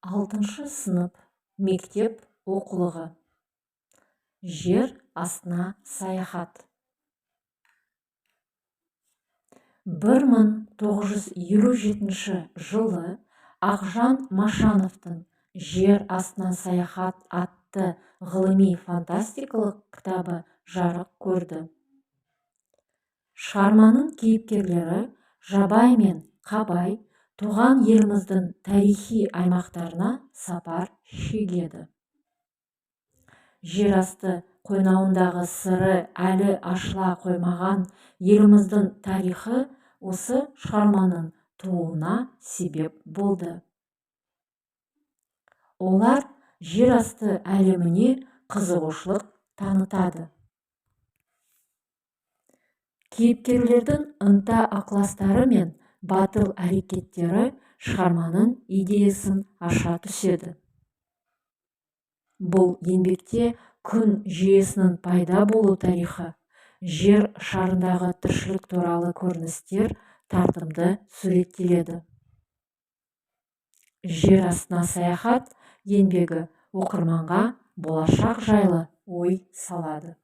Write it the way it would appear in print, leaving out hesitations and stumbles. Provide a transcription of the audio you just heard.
6 сынып мектеп оқулығы. Жер астына саяхат. 1957 жылы Ақжан Машановтың «Жер астына саяхат» атты ғылыми-фантастикалық кітабы жарық көрді. Шығарманың кейіпкерлері Жабай мен Қабай туған еліміздің тарихи аймақтарына сапар шегеді. Жерасты қойнауындағы сыры әлі ашыла қоймаған еліміздің тарихы осы шығарманың тууына себеп болды. Олар жерасты әлеміне қызығушылық танытады. Кейіпкерлердің ынта-ықыластары мен батыл әрекеттері шығарманың идеясын аша түседі. Бұл еңбекте күн жүйесінің пайда болу тарихы, жер шарындағы тіршілік туралы көріністер тартымды суреттеледі. Жер астына саяхат еңбегі оқырманға болашақ жайлы ой салады.